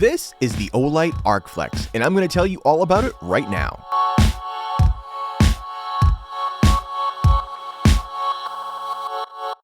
This is the Olight Arkflex, and I'm going to tell you all about it right now.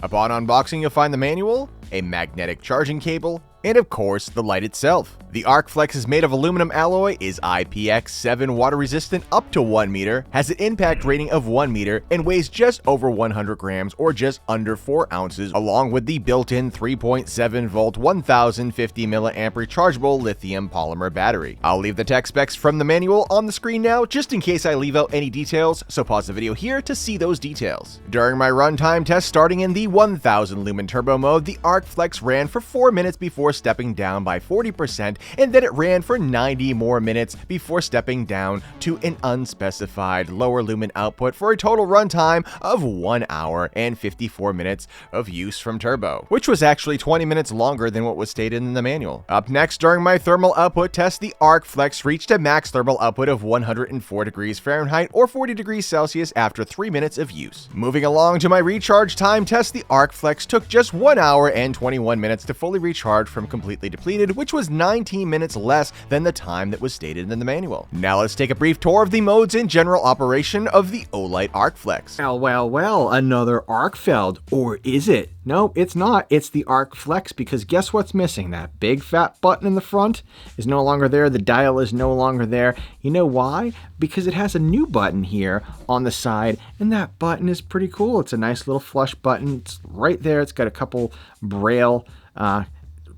Upon unboxing, you'll find the manual, a magnetic charging cable, and of course, the light itself. The Arkflex is made of aluminum alloy, is IPX7 water resistant up to 1 meter, has an impact rating of 1 meter, and weighs just over 100 grams or just under 4 ounces, along with the built-in 3.7 volt 1050 milliamp rechargeable lithium polymer battery. I'll leave the tech specs from the manual on the screen now, just in case I leave out any details, so pause the video here to see those details. During my runtime test starting in the 1000 lumen turbo mode, the Arkflex ran for 4 minutes before stepping down by 40%, and then it ran for 90 more minutes before stepping down to an unspecified lower lumen output for a total runtime of 1 hour and 54 minutes of use from turbo, which was actually 20 minutes longer than what was stated in the manual. Up next, during my thermal output test, the Arkflex reached a max thermal output of 104 degrees Fahrenheit or 40 degrees Celsius after 3 minutes of use. Moving along to my recharge time test, the Arkflex took just 1 hour and 21 minutes to fully recharge from completely depleted, which was 19 minutes less than the time that was stated in the manual. Now let's take a brief tour of the modes in general operation of the Olight Arkflex. Well, another Arkfeld, or is it? No, it's not. It's the Arkflex, because guess what's missing? That big fat button in the front is no longer there. The dial is no longer there. You know why? Because it has a new button here on the side, and that button is pretty cool. It's a nice little flush button. It's right there. It's got a couple braille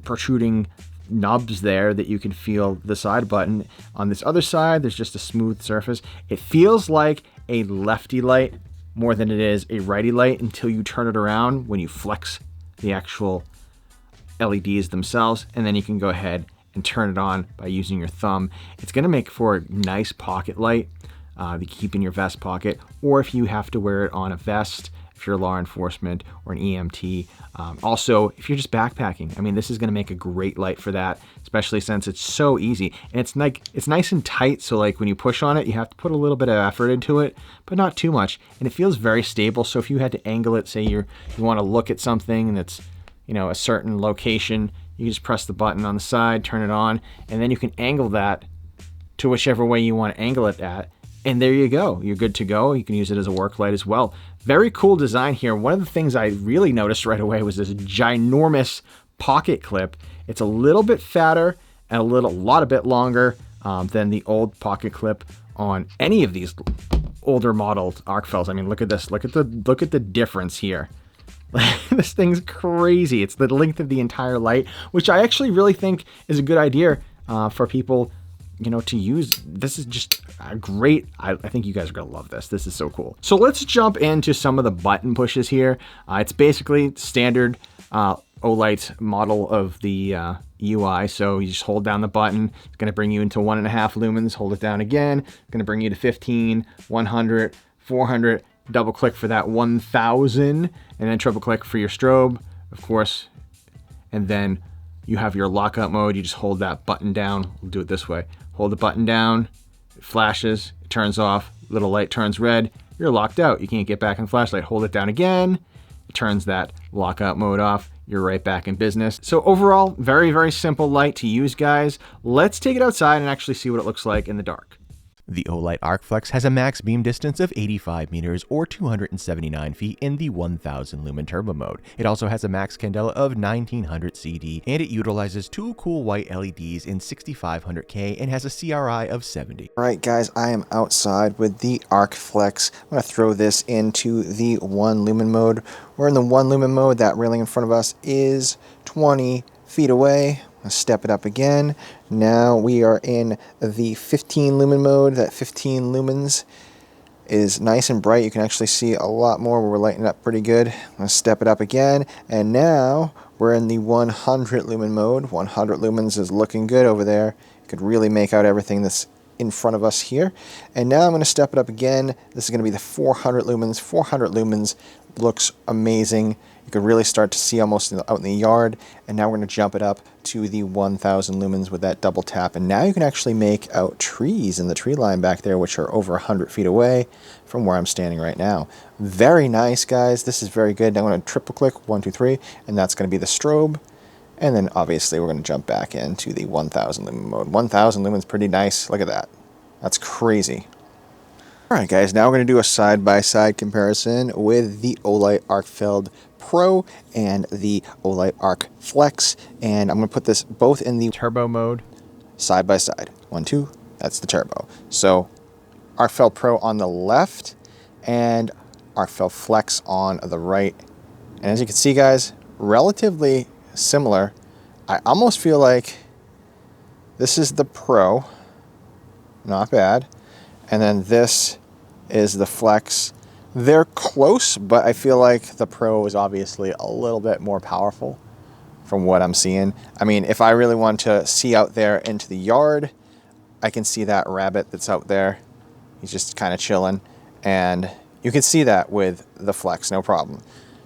protruding nubs there that you can feel the side button. On this other side, there's just a smooth surface. It feels like a lefty light more than it is a righty light until you turn it around when you flex the actual LEDs themselves, and then you can go ahead and turn it on by using your thumb. It's going to make for a nice pocket light to keep in your vest pocket, or if you have to wear it on a vest, if you're law enforcement or an EMT. Also, if you're just backpacking, I mean, this is going to make a great light for that, especially since it's so easy. And it's nice and tight, so like when you push on it, you have to put a little bit of effort into it, but not too much. And it feels very stable, so if you had to angle it, say you want to look at something that's, a certain location, you just press the button on the side, turn it on, and then you can angle that to whichever way you want to angle it at. And there you go. You're good to go. You can use it as a work light as well. Very cool design here. One of the things I really noticed right away was this ginormous pocket clip. It's a little bit fatter and a lot bit longer than the old pocket clip on any of these older modeled Arkfelds. I mean, look at this. Look at the difference here. This thing's crazy. It's the length of the entire light, which I actually really think is a good idea for people to use. This is just a great, I think you guys are gonna love this. This is so cool. So let's jump into some of the button pushes here. It's basically standard Olight model of the UI. So you just hold down the button. It's gonna bring you into 1.5 lumens. Hold it down again. It's gonna bring you to 15, 100, 400. Double click for that 1000, and then triple click for your strobe, of course. And then you have your lockout mode. You just hold that button down. We'll do it this way. Hold the button down, it flashes, it turns off, little light turns red, you're locked out. You can't get back in the flashlight. Hold it down again, it turns that lockout mode off, you're right back in business. So overall, very, very simple light to use, guys. Let's take it outside and actually see what it looks like in the dark. The Olight Arkflex has a max beam distance of 85 meters or 279 feet in the 1000 lumen turbo mode. It also has a max candela of 1900 CD, and it utilizes 2 cool white LEDs in 6500K and has a CRI of 70. Alright guys, I am outside with the Arkflex. I'm going to throw this into the 1 lumen mode. We're in the 1 lumen mode. That railing in front of us is 20 feet away. Let's step it up again. Now we are in the 15 lumen mode. That 15 lumens is nice and bright. You can actually see a lot more. We're lighting it up pretty good. Let's step it up again. And now we're in the 100 lumen mode. 100 lumens is looking good over there. You could really make out everything that's in front of us here. And now I'm going to step it up again. This is going to be the 400 lumens. 400 lumens looks amazing. You can really start to see almost out in the yard. And now we're going to jump it up to the 1000 lumens with that double tap. And now you can actually make out trees in the tree line back there, which are over 100 feet away from where I'm standing right now. Very nice, guys. This is very good. Now I'm going to triple click, 1, 2, 3, and that's going to be the strobe. And then obviously we're going to jump back into the 1000 lumen mode. 1000 lumens, pretty nice. Look at that. That's crazy. Alright guys, now we're going to do a side-by-side comparison with the Olight Arkflex Pro and the Olight Arkflex. And I'm going to put this both in the Turbo mode. Side by side. 1, 2, that's the turbo. So Arkflex Pro on the left and Arkflex on the right. And as you can see guys, relatively similar. I almost feel like this is the Pro. Not bad. And then this is the Flex. They're close, but I feel like the Pro is obviously a little bit more powerful from what I'm seeing. I mean, if I really want to see out there into the yard, I can see that rabbit that's out there. He's just kind of chilling. And you can see that with the Flex, no problem.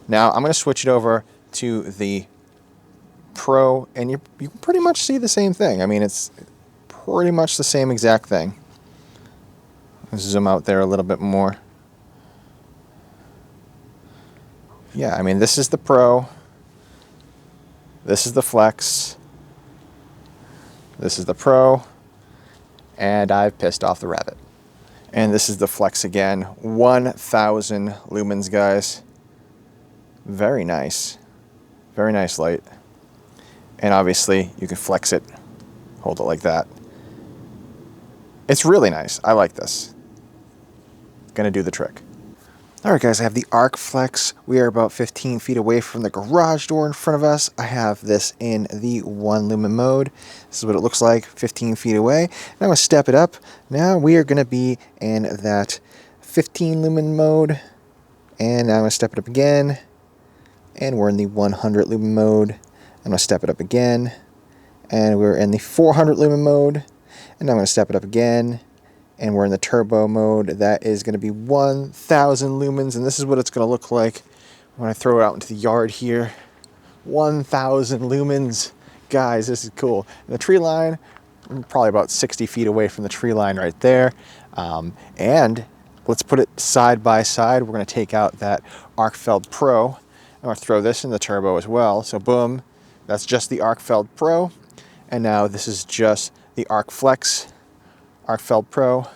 Now I'm going to switch it over to the Pro, and you can pretty much see the same thing. I mean, it's pretty much the same exact thing. Let's zoom out there a little bit more. Yeah, I mean, this is the Pro. This is the Flex. This is the Pro. And I've pissed off the rabbit. And this is the Flex again. 1000 lumens, guys. Very nice. Very nice light. And obviously, you can flex it. Hold it like that. It's really nice. I like this. Gonna do the trick. Alright guys, I have the Arkflex. We are about 15 feet away from the garage door in front of us. I have this in the 1 lumen mode. This is what it looks like 15 feet away. And I'm going to step it up. Now we are going to be in that 15 lumen mode. And now I'm going to step it up again. And we're in the 100 lumen mode. I'm going to step it up again. And we're in the 400 lumen mode. And I'm going to step it up again. And we're in the turbo mode. That is going to be 1000 lumens. And this is what it's going to look like when I throw it out into the yard here. 1000 lumens. Guys, this is cool. And the tree line, I'm probably about 60 feet away from the tree line right there. And let's put it side by side. We're going to take out that Arkflex Pro. I'm going to throw this in the turbo as well. So boom, that's just the Arkflex Pro. And now this is just the Arkflex. Arkflex Pro,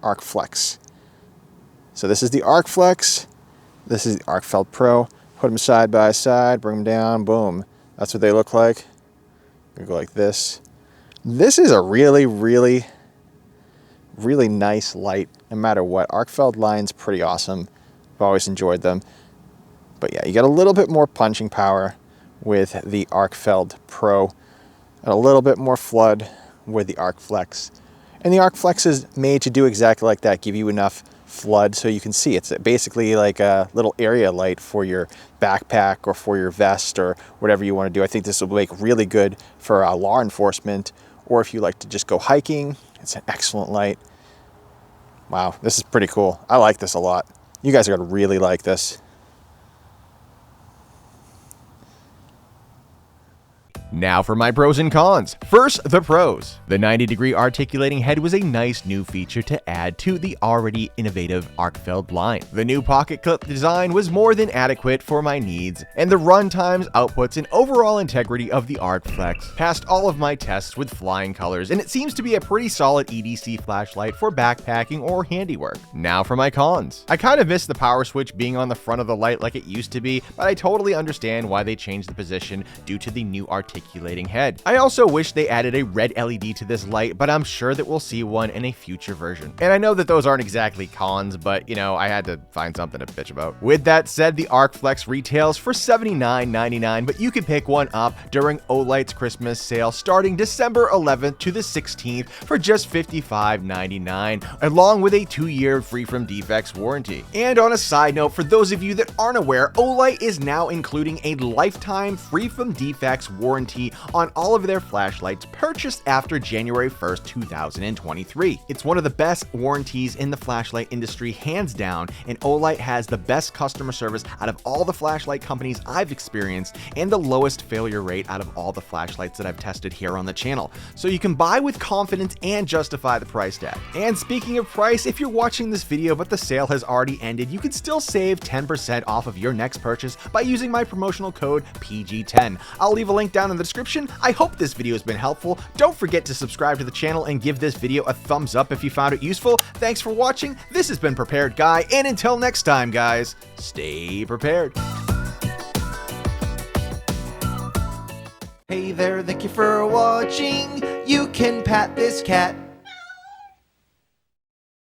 Arkflex. So this is the Arkflex, this is the Arkflex Pro. Put them side by side, bring them down, boom. That's what they look like. We go like this. This is a really, really, really nice light, no matter what. Arkflex line's pretty awesome. I've always enjoyed them. But yeah, you get a little bit more punching power with the Arkflex Pro, and a little bit more flood with the Arkflex. And the Arkflex is made to do exactly like that, give you enough flood so you can see. It's basically like a little area light for your backpack or for your vest or whatever you want to do. I think this will make really good for law enforcement, or if you like to just go hiking. It's an excellent light. Wow, this is pretty cool. I like this a lot. You guys are going to really like this. Now for my pros and cons. First, the pros. The 90-degree articulating head was a nice new feature to add to the already innovative Arkflex line. The new pocket clip design was more than adequate for my needs, and the run times, outputs, and overall integrity of the Arkflex passed all of my tests with flying colors, and it seems to be a pretty solid EDC flashlight for backpacking or handiwork. Now for my cons. I kind of miss the power switch being on the front of the light like it used to be, but I totally understand why they changed the position due to the new articulating head. I also wish they added a red LED to this light, but I'm sure that we'll see one in a future version. And I know that those aren't exactly cons, but you know, I had to find something to bitch about. With that said, the Arkflex retails for $79.99, but you can pick one up during Olight's Christmas sale starting December 11th to the 16th for just $55.99, along with a 2-year free from defects warranty. And on a side note, for those of you that aren't aware, Olight is now including a lifetime free from defects warranty on all of their flashlights purchased after January 1st, 2023. It's one of the best warranties in the flashlight industry, hands down, and Olight has the best customer service out of all the flashlight companies I've experienced and the lowest failure rate out of all the flashlights that I've tested here on the channel. So you can buy with confidence and justify the price tag. And speaking of price, if you're watching this video but the sale has already ended, you can still save 10% off of your next purchase by using my promotional code PG10. I'll leave a link down in in the description. I hope this video has been helpful. Don't forget to subscribe to the channel and give this video a thumbs up if you found it useful. Thanks for watching. This has been Prepared Guy, and until next time, guys, stay prepared. Hey there, thank you for watching. You can pat this cat.